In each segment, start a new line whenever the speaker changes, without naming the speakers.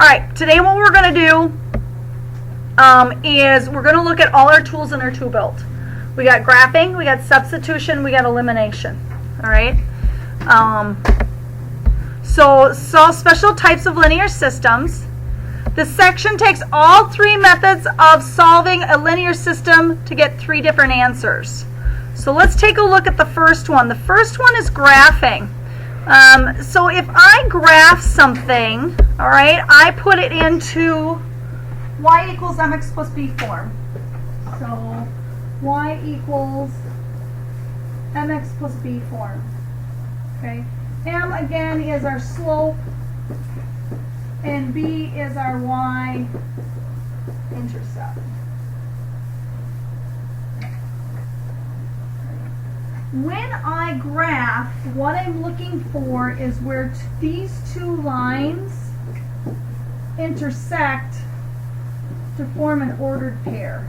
Alright, today what we're going to do is we're going to look at all our tools in our tool belt. We got graphing, we got substitution, we got elimination. Alright? So special types of linear systems. This section takes all three methods of solving a linear system to get three different answers. So let's take a look at the first one. The first one is graphing. So if I graph something, all right, I put it into y equals mx plus b form. So y equals mx plus b form. Okay. M again is our slope, and b is our y-intercept. When I graph, what I'm looking for is where these two lines intersect to form an ordered pair.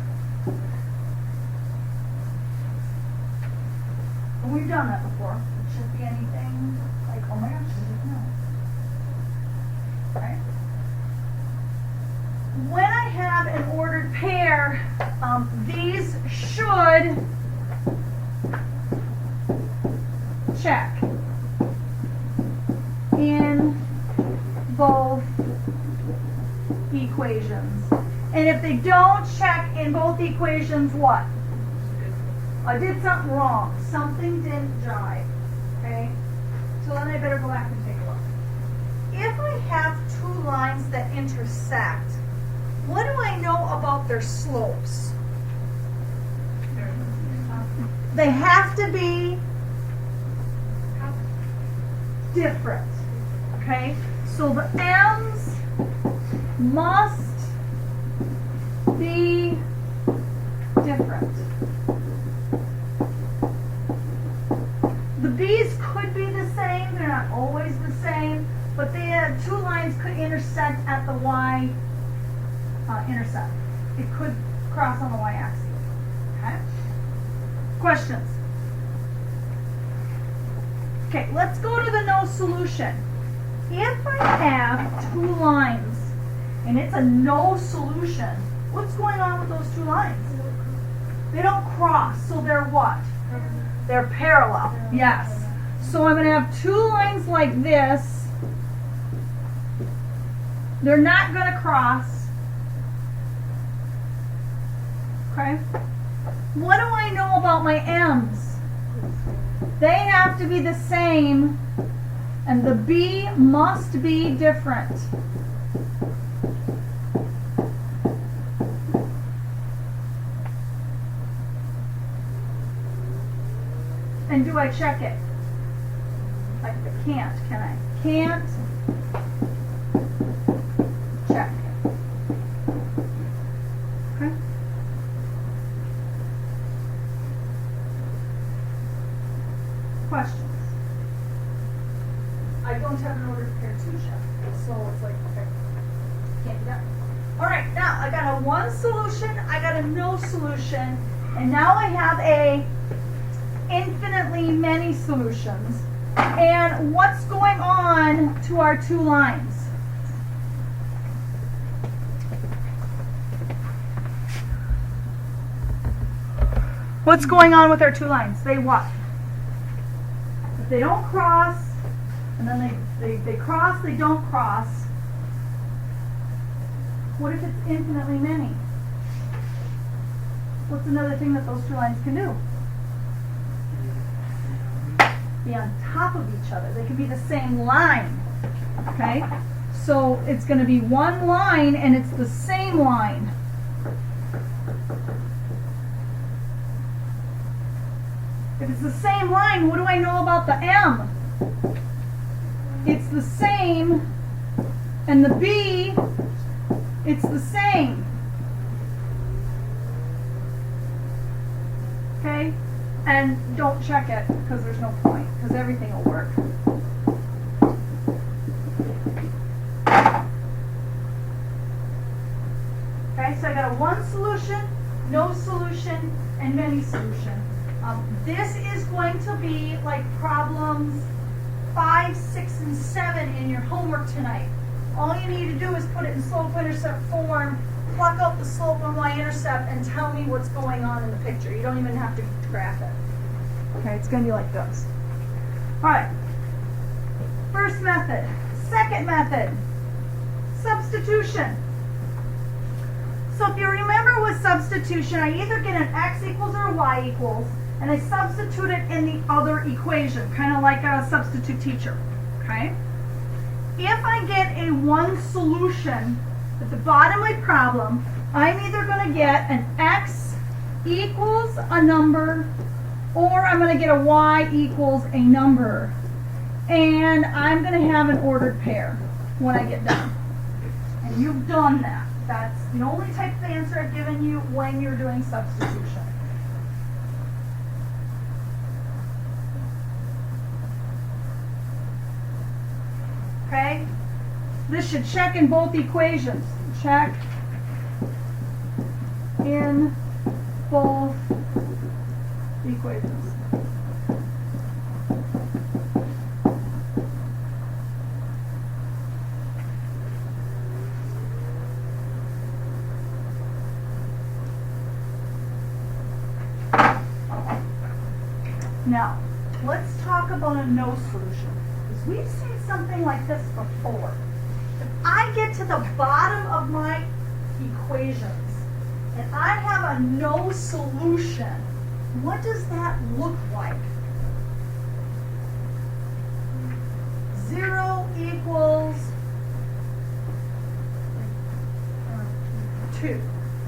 We've done that before. It shouldn't be anything like, oh my gosh, no. Right? When I have an ordered pair, these should check in both equations. And if they don't check in both equations, what? I did something wrong. Something didn't jive. Okay? So then I better go back and take a look. If I have two lines that intersect, what do I know about their slopes? They have to be different. Okay? So the M's must be different. The B's could be the same, they're not always the same, but the two lines could intersect at the y-intercept. It could cross on the y-axis. Okay? Questions? Okay, let's go to the no solution. If I have two lines and it's a no solution, what's going on with those two lines? They don't cross, so they're what? They're parallel. Yes. So I'm going to have two lines like this. They're not going to cross. Okay? What do I know about my M's? They have to be the same, and the B must be different. And do I check it? I can't, can I? Can't check. Okay. Questions? I don't have an ordered pair two check, so it's like, okay, can't do that. All right, now I got a one solution, I got a no solution, and now I have a infinitely many solutions. And what's going on to our two lines? What's going on with our two lines? They what? If they don't cross, and then they cross, they don't cross. What if it's infinitely many? What's another thing that those two lines can do? Be on top of each other. They could be the same line. Okay? So it's going to be one line and it's the same line. If it's the same line, what do I know about the M? It's the same, and the B, it's the same. Okay? And don't check it, because there's no point, because everything will work. Okay, so I got a one solution, no solution, and many solution. This is going to be like problems 5, 6, and 7 in your homework tonight. All you need to do is put it in slope-intercept form, pluck out the slope and y-intercept, and tell me what's going on in the picture. You don't even have to graph it. Okay, it's going to be like this. All right. First method. Second method. Substitution. So if you remember with substitution, I either get an x equals or a y equals, and I substitute it in the other equation, kind of like a substitute teacher. Okay? If I get a one solution at the bottom of my problem, I'm either going to get an x equals a number, or I'm going to get a y equals a number. And I'm going to have an ordered pair when I get done. And you've done that. That's the only type of answer I've given you when you're doing substitution. Okay? This should check in both equations. Check in both equations. Now, let's talk about a no solution. Because we've seen something like this before. If I get to the bottom of my equations and I have a no solution, what does that look like? 0 equals 2.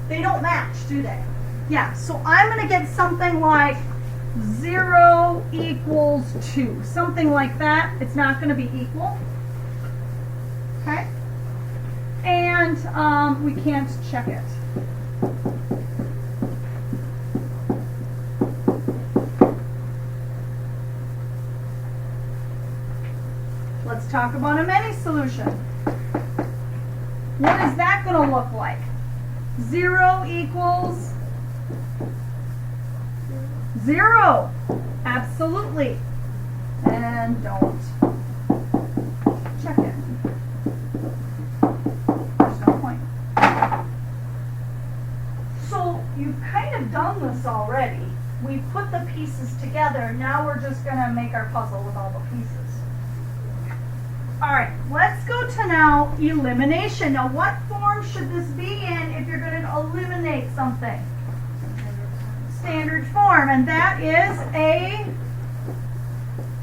They don't match, do they? Yeah, so I'm going to get something like 0 equals 2. Something like that. It's not going to be equal. Okay? And we can't check it. Let's talk about a many solution. What is that going to look like? 0 equals 0. Absolutely. And don't check it. There's no point. So you've kind of done this already. We've put the pieces together. Now we're just going to make our puzzle with all the pieces. All right, let's go to now elimination. Now what form should this be in if you're going to eliminate something? Standard form, and that is a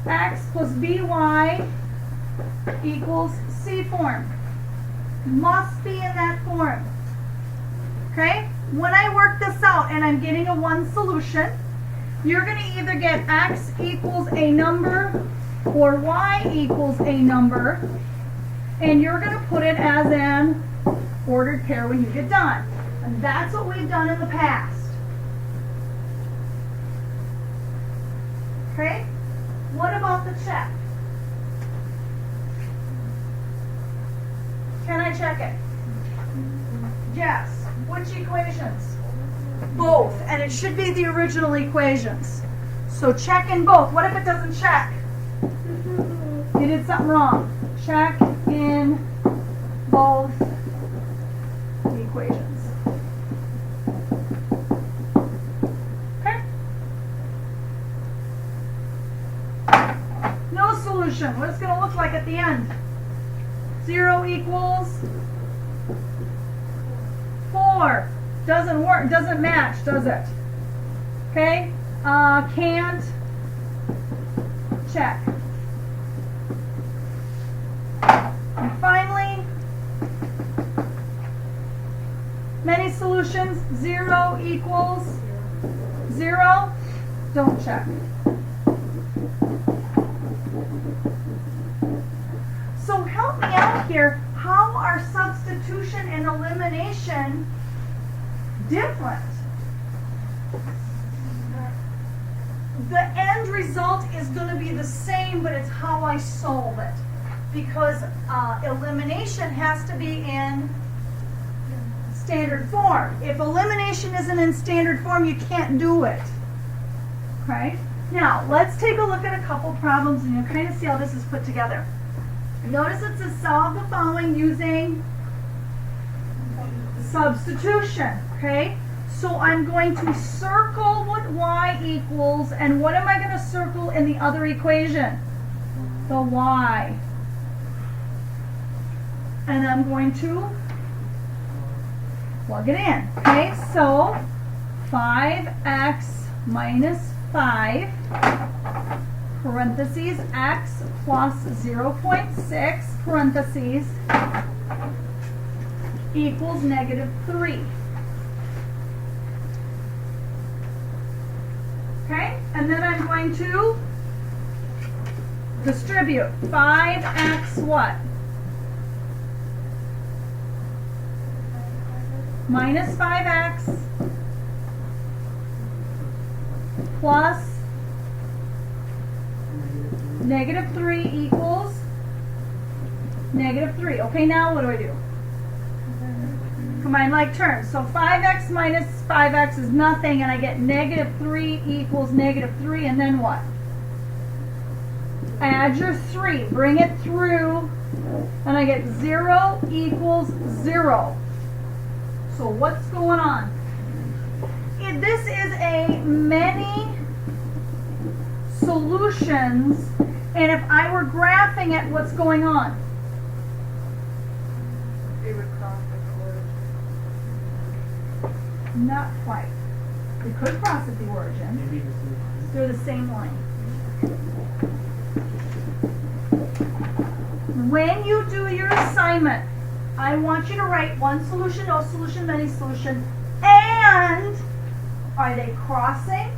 x plus by equals c form. Must be in that form. Okay? When I work this out and I'm getting a one solution, you're going to either get x equals a number or y equals a number, and you're going to put it as an ordered pair when you get done. And that's what we've done in the past. Okay? What about the check? Can I check it? Yes. Which equations? Both. And it should be the original equations. So check in both. What if it doesn't check? You did something wrong. Check in both equations. Okay? No solution. What it's going to look like at the end? 0 equals 4. Doesn't work. Doesn't match, does it? Okay? Can't check. And finally, many solutions. 0 equals 0. Don't check. So help me out here. How are substitution and elimination different? The end result is going to be the same, but it's how I solve it. Because elimination has to be in standard form. If elimination isn't in standard form, you can't do it. Okay? Now, let's take a look at a couple problems and you'll kind of see how this is put together. Notice it says solve the following using substitution, okay? So I'm going to circle what y equals, and what am I going to circle in the other equation? The y. And I'm going to plug it in, okay? So 5x minus 5, parentheses, x plus 0.6, parentheses, equals -3. Okay, and then I'm going to distribute 5x what? Minus 5x plus -3 equals -3. Okay, now what do I do? Combine like terms. So 5x minus 5x is nothing, and I get -3 equals -3, and then what? Add your 3, bring it through, and I get 0 equals 0. So what's going on? This is a many solutions, and if I were graphing it, what's going on?
It would cross the origin.
Not quite. They could cross at the origin.
Maybe the same line.
They're the same line. When you do your assignment, I want you to write one solution, no solution, many solution, and are they crossing,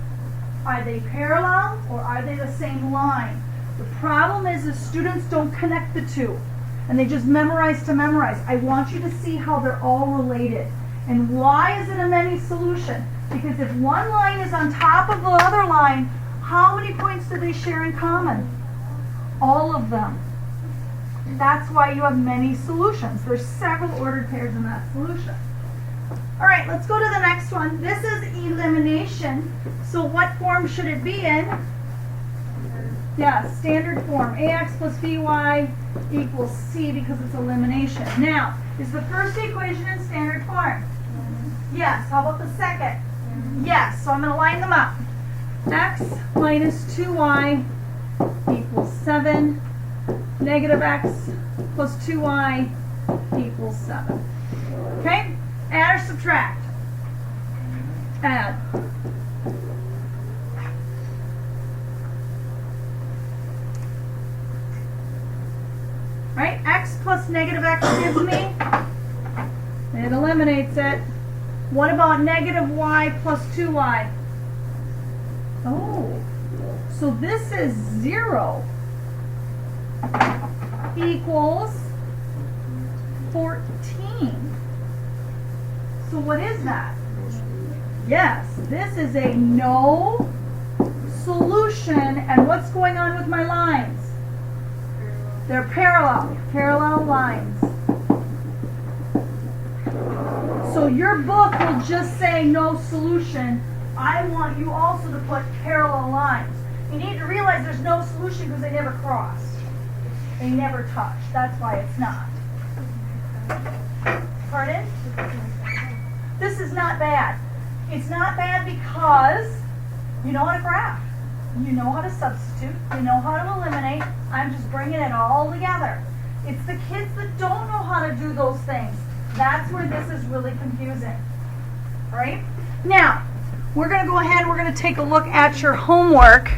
are they parallel, or are they the same line? The problem is the students don't connect the two, and they just memorize to memorize. I want you to see how they're all related. And why is it a many solution? Because if one line is on top of the other line, how many points do they share in common? All of them. That's why you have many solutions. There's several ordered pairs in that solution. All right, let's go to the next one. This is elimination. So what form should it be in? Yeah, standard form. AX plus BY equals C because it's elimination. Now, is the first equation in standard form? Yes. How about the second? Yes. So I'm going to line them up. X minus 2y equals 7. Negative x plus 2y equals 7. Okay? Add or subtract? Add. Right? X plus negative x gives me, it eliminates it. What about negative y plus 2y? Oh, so this is 0 equals 14. So what is that? Yes, this is a no solution. And what's going on with my lines? They're parallel lines. So your book will just say no solution. I want you also to put parallel lines. You need to realize there's no solution because they never crossed. They never touch. That's why it's not. Pardon? This is not bad. It's not bad because you know how to graph. You know how to substitute. You know how to eliminate. I'm just bringing it all together. It's the kids that don't know how to do those things. That's where this is really confusing. All right? Now, we're going to go ahead and we're going to take a look at your homework.